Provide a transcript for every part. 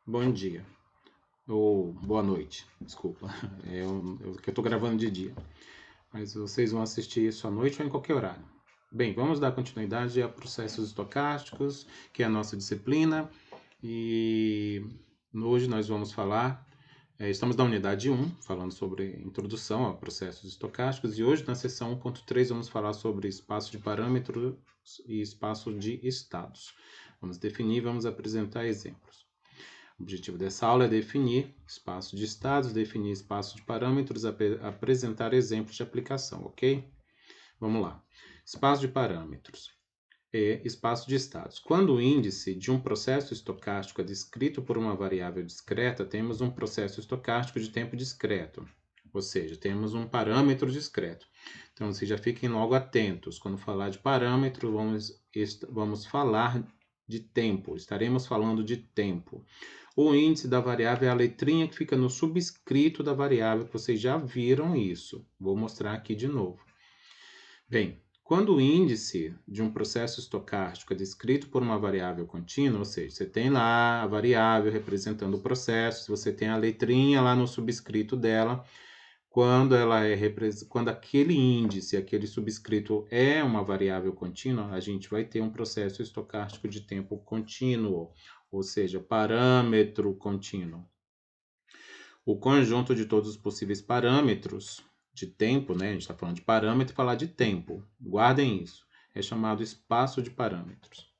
Bom dia, ou boa noite, desculpa. Eu tô gravando de dia, mas vocês vão assistir isso à noite ou em qualquer horário. Bem, vamos dar continuidade a processos estocásticos, que é a nossa disciplina, e hoje nós vamos falar, estamos na unidade 1, falando sobre introdução a processos estocásticos, e hoje na seção 1.3 vamos falar sobre espaço de parâmetros e espaço de estados. Vamos definir, vamos apresentar exemplos. O objetivo dessa aula é definir espaço de estados, definir espaço de parâmetros, apresentar exemplos de aplicação, ok? Vamos lá. Espaço de parâmetros e espaço de estados. Quando o índice de um processo estocástico é descrito por uma variável discreta, temos um processo estocástico de tempo discreto, ou seja, temos um parâmetro discreto. Então, vocês já fiquem logo atentos. Quando falar de parâmetro, vamos falar de tempo, estaremos falando de tempo. O índice da variável é a letrinha que fica no subscrito da variável, que vocês já viram isso. Vou mostrar aqui de novo. Bem, quando o índice de um processo estocástico é descrito por uma variável contínua, ou seja, você tem lá a variável representando o processo, você tem a letrinha lá no subscrito dela, quando aquele índice, aquele subscrito é uma variável contínua, a gente vai ter um processo estocástico de tempo contínuo, ou seja, parâmetro contínuo. O conjunto de todos os possíveis parâmetros de tempo, né? A gente está falando de parâmetro e falar de tempo. Guardem isso. É chamado espaço de parâmetros.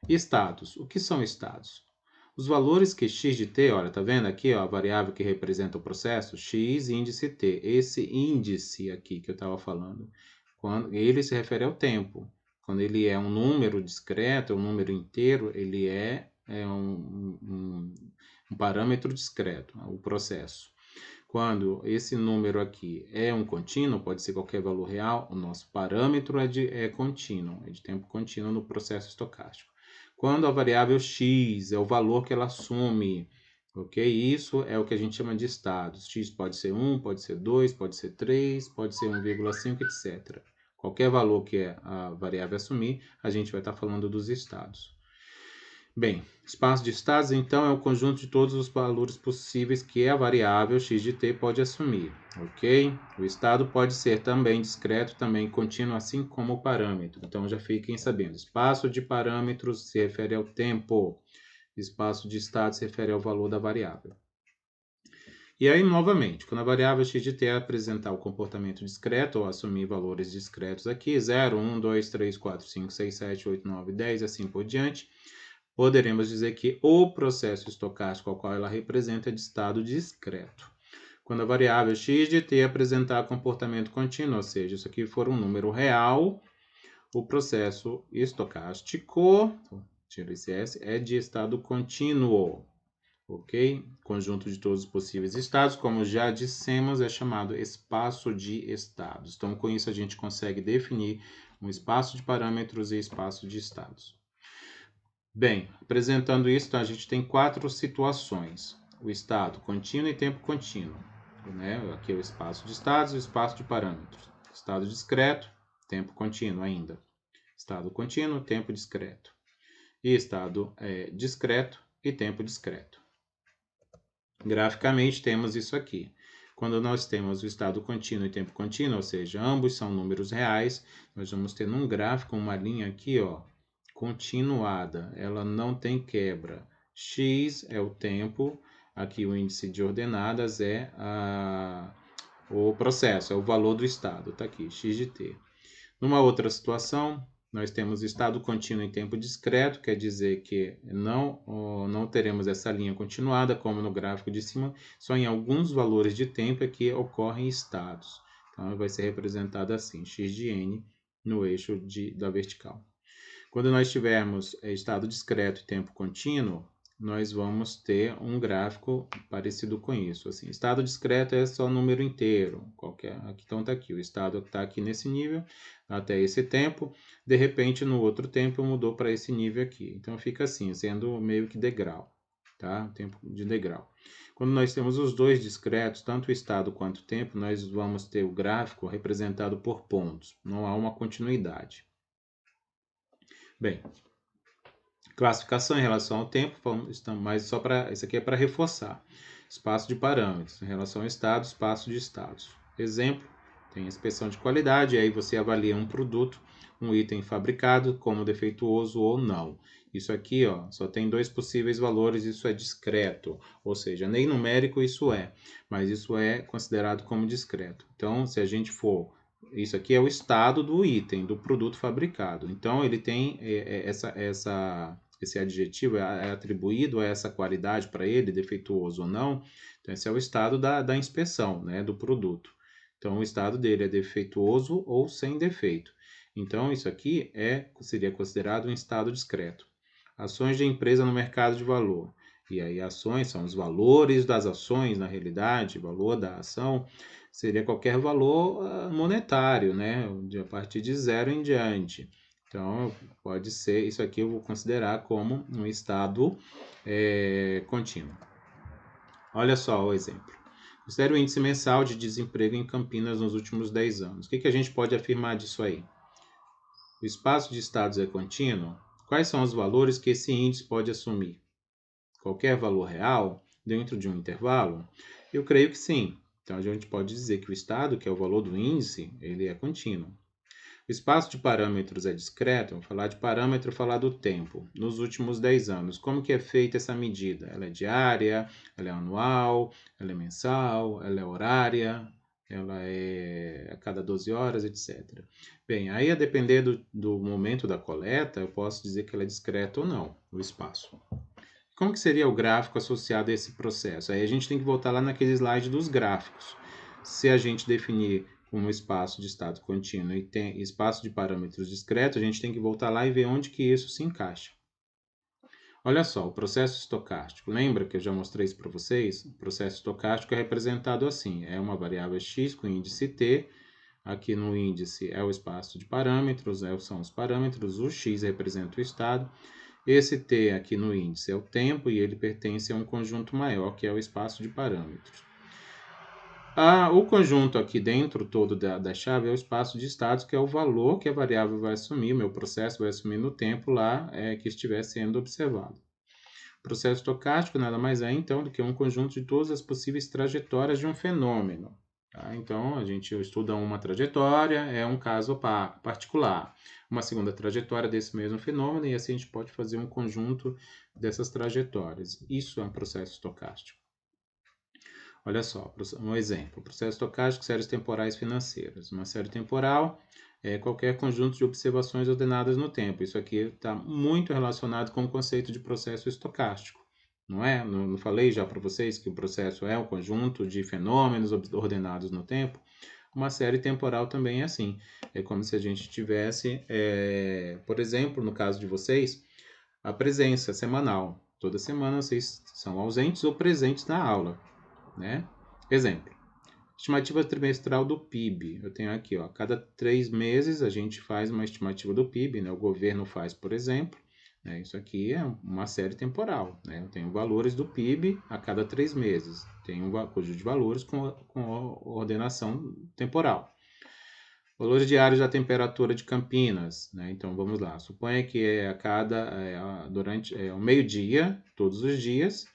Estados. O que são estados? Os valores que x de t, olha, tá vendo aqui, ó, a variável que representa o processo, x índice t. Esse índice aqui que eu estava falando, quando ele se refere ao tempo. Quando ele é um número discreto, um número inteiro, ele é um parâmetro discreto, o processo. Quando esse número aqui é um contínuo, pode ser qualquer valor real, o nosso parâmetro é contínuo, é de tempo contínuo no processo estocástico. Quando a variável x é o valor que ela assume, ok? Isso é o que a gente chama de estados. X pode ser 1, pode ser 2, pode ser 3, pode ser 1,5, etc. Qualquer valor que a variável assumir, a gente vai estar falando dos estados. Bem, espaço de estados, então, é o conjunto de todos os valores possíveis que a variável x de t pode assumir, ok? O estado pode ser também discreto, também contínuo, assim como o parâmetro. Então, já fiquem sabendo. Espaço de parâmetros se refere ao tempo. Espaço de estado se refere ao valor da variável. E aí, novamente, quando a variável x de t apresentar o comportamento discreto, ou assumir valores discretos aqui, 0, 1, 2, 3, 4, 5, 6, 7, 8, 9, 10, assim por diante, poderemos dizer que o processo estocástico ao qual ela representa é de estado discreto. Quando a variável x de t apresentar comportamento contínuo, ou seja, isso aqui for um número real, o processo estocástico, tira esse S, é de estado contínuo, ok? Conjunto de todos os possíveis estados, como já dissemos, é chamado espaço de estados. Então, com isso, a gente consegue definir um espaço de parâmetros e espaço de estados. Bem, apresentando isso, então, a gente tem 4 situações. O estado contínuo e tempo contínuo. Né? Aqui é o espaço de estados e o espaço de parâmetros. Estado discreto, tempo contínuo ainda. Estado contínuo, tempo discreto. E estado discreto e tempo discreto. Graficamente, temos isso aqui. Quando nós temos o estado contínuo e tempo contínuo, ou seja, ambos são números reais, nós vamos ter num gráfico uma linha aqui, ó, continuada, ela não tem quebra. X é o tempo, aqui o índice de ordenadas é o processo, é o valor do estado, tá aqui, x de t. Numa outra situação, nós temos estado contínuo em tempo discreto, quer dizer que não teremos essa linha continuada, como no gráfico de cima, só em alguns valores de tempo é que ocorrem estados. Então, vai ser representado assim, x de n no eixo da vertical. Quando nós tivermos estado discreto e tempo contínuo, nós vamos ter um gráfico parecido com isso. Assim, estado discreto é só número inteiro. Então está aqui, o estado está aqui nesse nível, até esse tempo. De repente, no outro tempo, mudou para esse nível aqui. Então fica assim, sendo meio que degrau, tá? Tempo de degrau. Quando nós temos os dois discretos, tanto o estado quanto o tempo, nós vamos ter o gráfico representado por pontos. Não há uma continuidade. Bem, Classificação em relação ao tempo, mas só para isso aqui é para reforçar. Espaço de parâmetros em relação ao estado, espaço de estados. Exemplo, tem inspeção de qualidade, aí você avalia um produto, um item fabricado como defeituoso ou não. Isso aqui, ó, só tem 2 possíveis valores, isso é discreto, ou seja, nem numérico isso é, mas isso é considerado como discreto. Então, se a gente for, isso aqui é o estado do item, do produto fabricado. Então, ele tem esse adjetivo é atribuído a essa qualidade para ele, defeituoso ou não. Então, esse é o estado da inspeção, né, do produto. Então, o estado dele é defeituoso ou sem defeito. Então, isso aqui seria considerado um estado discreto. Ações de empresa no mercado de valor. E aí, ações são os valores das ações, na realidade, valor da ação seria qualquer valor monetário, né? A partir de zero em diante. Então, pode ser, isso aqui eu vou considerar como um estado contínuo. Olha só o exemplo. Considere o índice mensal de desemprego em Campinas nos últimos 10 anos. O que a gente pode afirmar disso aí? O espaço de estados é contínuo? Quais são os valores que esse índice pode assumir? Qualquer valor real dentro de um intervalo? Eu creio que sim. Então, a gente pode dizer que o estado, que é o valor do índice, ele é contínuo. O espaço de parâmetros é discreto? Vou falar de parâmetro, falar do tempo. Nos últimos 10 anos, como que é feita essa medida? Ela é diária, ela é anual, ela é mensal, ela é horária, ela é a cada 12 horas, etc. Bem, aí a depender do momento da coleta, eu posso dizer que ela é discreta ou não, o espaço. Como que seria o gráfico associado a esse processo? Aí a gente tem que voltar lá naquele slide dos gráficos. Se a gente definir um espaço de estado contínuo e tem espaço de parâmetros discreto, a gente tem que voltar lá e ver onde que isso se encaixa. Olha só, o processo estocástico. Lembra que eu já mostrei isso para vocês? O processo estocástico é representado assim. É uma variável x com índice t. Aqui no índice é o espaço de parâmetros, são os parâmetros. O x representa o estado. Esse t aqui no índice é o tempo e ele pertence a um conjunto maior, que é o espaço de parâmetros. O conjunto aqui dentro todo da chave é o espaço de estados, que é o valor que a variável vai assumir, o meu processo vai assumir no tempo lá que estiver sendo observado. O processo estocástico nada mais é, então, do que um conjunto de todas as possíveis trajetórias de um fenômeno. Tá? Então, a gente estuda uma trajetória, é um caso particular. Uma segunda trajetória desse mesmo fenômeno, e assim a gente pode fazer um conjunto dessas trajetórias. Isso é um processo estocástico. Olha só, um exemplo. Processo estocástico, séries temporais financeiras. Uma série temporal é qualquer conjunto de observações ordenadas no tempo. Isso aqui está muito relacionado com o conceito de processo estocástico. Não é? Não falei já para vocês que o processo é um conjunto de fenômenos ordenados no tempo? Uma série temporal também é assim. É como se a gente tivesse, por exemplo, no caso de vocês, a presença semanal. Toda semana vocês são ausentes ou presentes na aula. Né? Exemplo, estimativa trimestral do PIB. Eu tenho aqui, ó, a cada 3 meses a gente faz uma estimativa do PIB, né? O governo faz, por exemplo. Né? Isso aqui é uma série temporal. Né? Eu tenho valores do PIB a cada 3 meses. Tenho um conjunto de valores com ordenação temporal. Valores diários da temperatura de Campinas. Né? Então, vamos lá. Suponha que durante o meio-dia, todos os dias,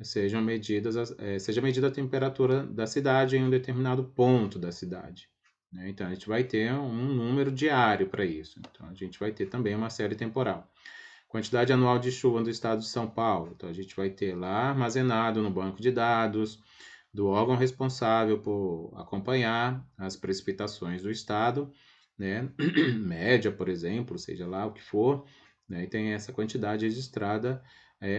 seja medida a temperatura da cidade em um determinado ponto da cidade. Né? Então, a gente vai ter um número diário para isso. Então, a gente vai ter também uma série temporal. Quantidade anual de chuva do estado de São Paulo. Então, a gente vai ter lá armazenado no banco de dados do órgão responsável por acompanhar as precipitações do estado, né? Média, por exemplo, seja lá o que for, né? E tem essa quantidade registrada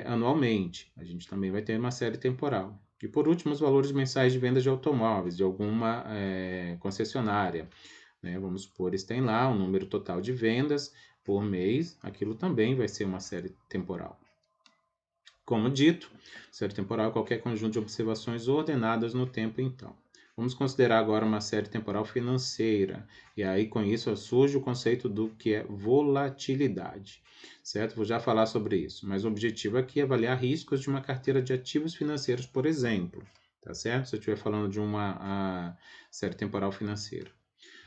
anualmente. A gente também vai ter uma série temporal. E por último, os valores mensais de vendas de automóveis de alguma concessionária. Né? Vamos supor, eles têm lá um número total de vendas por mês, aquilo também vai ser uma série temporal. Como dito, série temporal é qualquer conjunto de observações ordenadas no tempo, então. Vamos considerar agora uma série temporal financeira. E aí, com isso, surge o conceito do que é volatilidade. Certo? Vou já falar sobre isso. Mas o objetivo aqui é avaliar riscos de uma carteira de ativos financeiros, por exemplo. Tá certo? Se eu estiver falando de uma série temporal financeira.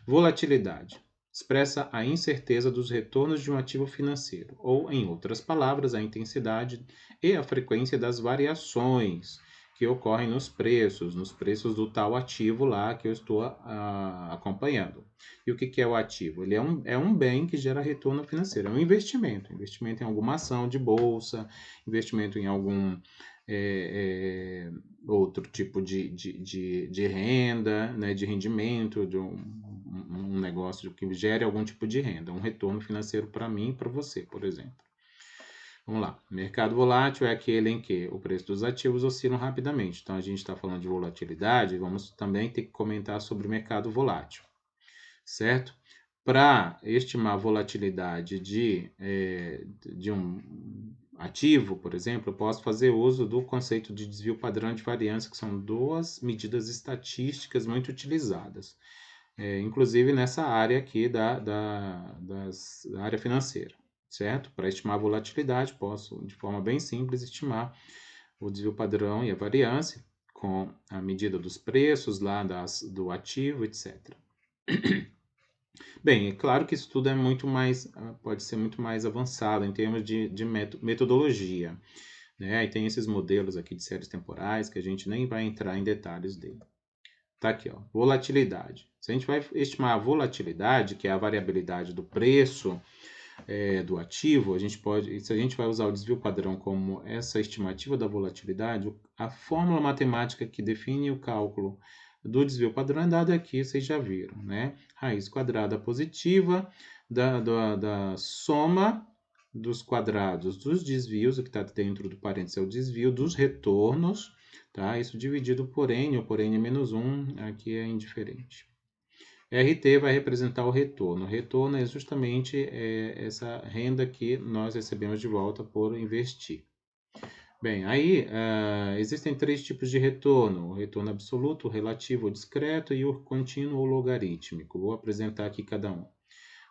Volatilidade. expressa a incerteza dos retornos de um ativo financeiro, ou, em outras palavras, a intensidade e a frequência das variações que ocorrem nos preços do tal ativo lá que eu estou acompanhando. E o que é o ativo? Ele é um bem que gera retorno financeiro, é um investimento em alguma ação de bolsa, investimento em algum outro tipo de renda, né, de rendimento, de um negócio que gere algum tipo de renda, um retorno financeiro para mim e para você, por exemplo. Vamos lá. Mercado volátil é aquele em que o preço dos ativos oscilam rapidamente. Então, a gente está falando de volatilidade, vamos também ter que comentar sobre o mercado volátil, certo? Para estimar a volatilidade de um ativo, por exemplo, eu posso fazer uso do conceito de desvio padrão de variância, que são duas medidas estatísticas muito utilizadas, inclusive nessa área aqui da área financeira, certo? Para estimar a volatilidade, posso, de forma bem simples, estimar o desvio padrão e a variância com a medida dos preços lá do ativo, etc. Bem, é claro que isso tudo é muito mais, pode ser muito mais avançado em termos de metodologia, né? E tem esses modelos aqui de séries temporais que a gente nem vai entrar em detalhes dele. Tá aqui, ó, volatilidade. Se a gente vai estimar a volatilidade, que é a variabilidade do preço do ativo, se a gente vai usar o desvio padrão como essa estimativa da volatilidade, a fórmula matemática que define o cálculo do desvio padrão é dada aqui, vocês já viram, né? Raiz quadrada positiva da soma dos quadrados dos desvios, o que está dentro do parênteses é o desvio dos retornos, tá? Isso dividido por n, ou por n menos 1, aqui é indiferente. RT vai representar o retorno. O retorno é justamente essa renda que nós recebemos de volta por investir. Bem, aí existem três tipos de retorno: o retorno absoluto, o relativo, o discreto e o contínuo ou logarítmico. Vou apresentar aqui cada um.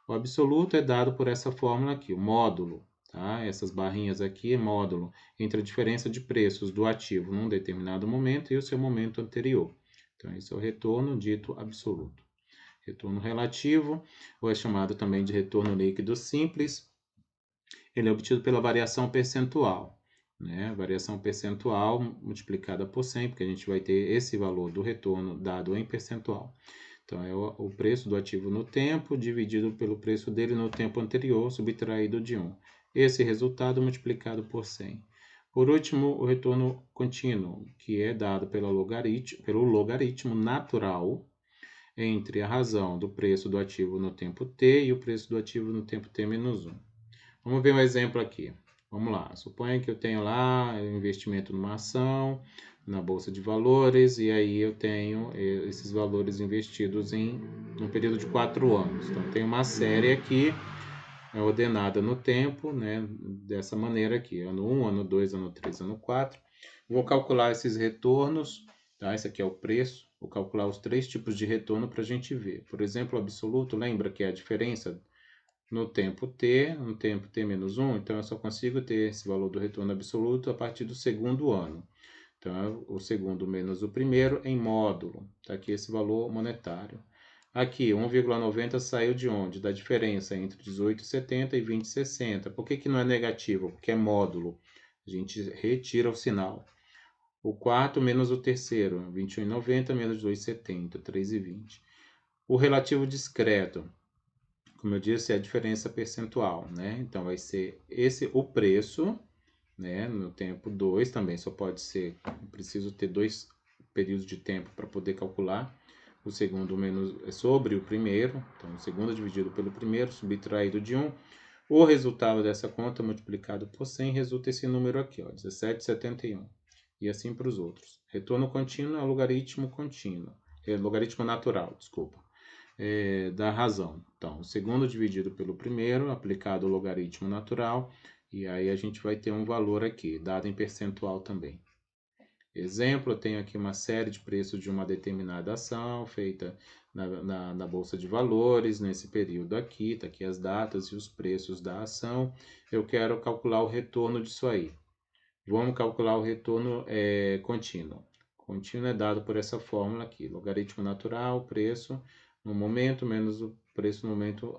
O absoluto é dado por essa fórmula aqui, o módulo. Tá? Essas barrinhas aqui é módulo entre a diferença de preços do ativo num determinado momento e o seu momento anterior. Então, esse é o retorno dito absoluto. Retorno relativo, ou é chamado também de retorno líquido simples, ele é obtido pela variação percentual, né? Variação percentual multiplicada por 100, porque a gente vai ter esse valor do retorno dado em percentual. Então, é o preço do ativo no tempo dividido pelo preço dele no tempo anterior, subtraído de 1. Esse resultado multiplicado por 100. Por último, o retorno contínuo, que é dado pelo logaritmo natural entre a razão do preço do ativo no tempo t e o preço do ativo no tempo t menos 1. Vamos ver um exemplo aqui. Vamos lá. Suponha que eu tenho lá investimento numa ação, na bolsa de valores, e aí eu tenho esses valores investidos em um período de 4 anos. Então, tem uma série aqui ordenada no tempo, né, dessa maneira aqui, ano 1, ano 2, ano 3, ano 4. Vou calcular esses retornos, tá? Esse aqui é o preço. Vou calcular os três tipos de retorno para a gente ver. Por exemplo, o absoluto, lembra que é a diferença no tempo t, no tempo t menos 1, então eu só consigo ter esse valor do retorno absoluto a partir do segundo ano. Então, é o segundo menos o primeiro em módulo. Está aqui esse valor monetário. Aqui, 1,90 saiu de onde? Da diferença entre 18,70 e 20,60. Por que não é negativo? Porque é módulo. A gente retira o sinal. O quarto menos o terceiro, 21,90 menos 2,70, 3,20. O relativo discreto, como eu disse, é a diferença percentual, né? Então, vai ser esse o preço, né? No tempo 2 também só pode ser, preciso ter 2 períodos de tempo para poder calcular. O segundo menos é sobre o primeiro, então o segundo dividido pelo primeiro, subtraído de 1. O resultado dessa conta multiplicado por 100 resulta esse número aqui, ó, 17,71. E assim para os outros. Retorno contínuo é logaritmo contínuo, logaritmo natural, desculpa, da razão. Então, o segundo dividido pelo primeiro, aplicado o logaritmo natural, e aí a gente vai ter um valor aqui, dado em percentual também. Exemplo, eu tenho aqui uma série de preços de uma determinada ação feita na Bolsa de Valores, nesse período aqui, tá aqui as datas e os preços da ação. Eu quero calcular o retorno disso aí. Vamos calcular o retorno contínuo. Contínuo é dado por essa fórmula aqui, logaritmo natural, preço no momento menos o preço no momento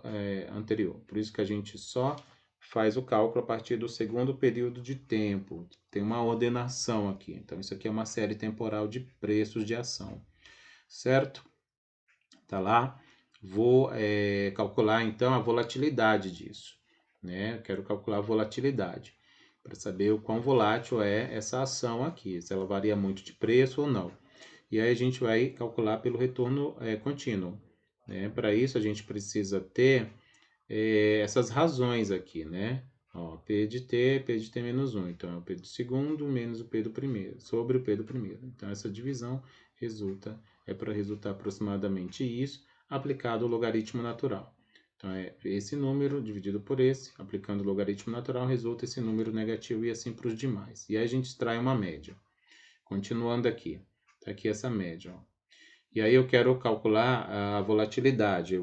anterior. Por isso que a gente só faz o cálculo a partir do segundo período de tempo. Tem uma ordenação aqui. Então, isso aqui é uma série temporal de preços de ação, certo? Tá lá. Vou calcular, então, a volatilidade disso, né? Eu quero calcular a volatilidade, para saber o quão volátil é essa ação aqui, se ela varia muito de preço ou não. E aí a gente vai calcular pelo retorno contínuo, né? Para isso, a gente precisa ter essas razões aqui, né? Ó, P de T menos 1. Então, é o P do segundo menos o P do primeiro, sobre o P do primeiro. Então, essa divisão é para resultar aproximadamente isso, aplicado o logaritmo natural. Então, é esse número dividido por esse, aplicando o logaritmo natural, resulta esse número negativo e assim para os demais. E aí a gente extrai uma média. Continuando aqui, está aqui essa média, ó. E aí eu quero calcular a volatilidade,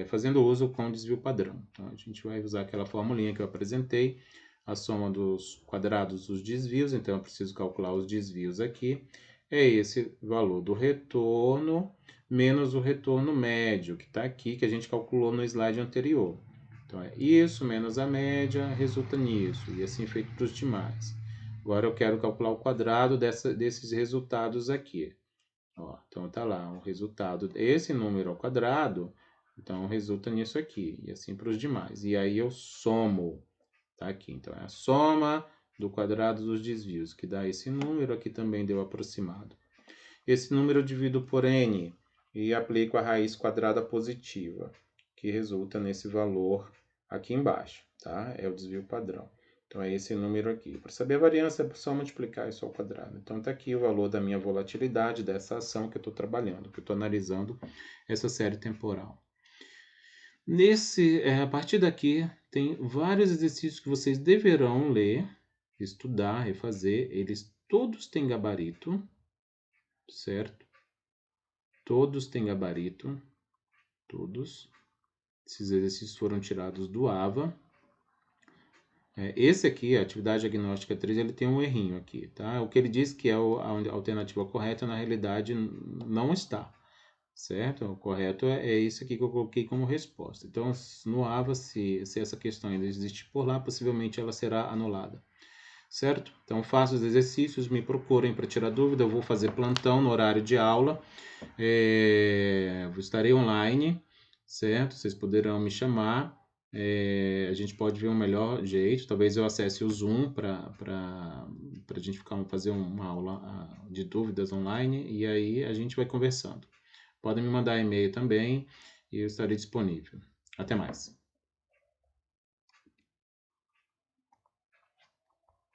fazendo uso com desvio padrão. Então, a gente vai usar aquela formulinha que eu apresentei, a soma dos quadrados dos desvios, então eu preciso calcular os desvios aqui. É esse valor do retorno menos o retorno médio, que está aqui, que a gente calculou no slide anterior. Então, é isso menos a média resulta nisso, e assim feito para os demais. Agora eu quero calcular o quadrado desses resultados aqui. Ó, então tá lá, o resultado, esse número ao quadrado, então resulta nisso aqui, e assim para os demais. E aí eu somo, tá aqui. Então é a soma do quadrado dos desvios, que dá esse número, aqui também deu aproximado. Esse número eu divido por n e aplico a raiz quadrada positiva, que resulta nesse valor aqui embaixo, tá? É o desvio padrão. Então, é esse número aqui. Para saber a variância, é só multiplicar isso ao quadrado. Então, está aqui o valor da minha volatilidade dessa ação que eu estou trabalhando, que eu estou analisando essa série temporal. A partir daqui, tem vários exercícios que vocês deverão ler, estudar, refazer. Eles todos têm gabarito, certo? Todos têm gabarito. Todos. Esses exercícios foram tirados do AVA. Esse aqui, a atividade diagnóstica 3, ele tem um errinho aqui, tá? O que ele diz que é a alternativa correta, na realidade, não está, certo? O correto é isso aqui que eu coloquei como resposta. Então, no AVA, se essa questão ainda existe por lá, possivelmente ela será anulada, certo? Então, faça os exercícios, me procurem para tirar dúvida, eu vou fazer plantão no horário de aula, estarei online, certo? Vocês poderão me chamar. A gente pode ver um melhor jeito. Talvez eu acesse o Zoom para a gente fazer uma aula de dúvidas online e aí a gente vai conversando. Podem me mandar e-mail também e eu estarei disponível. Até mais.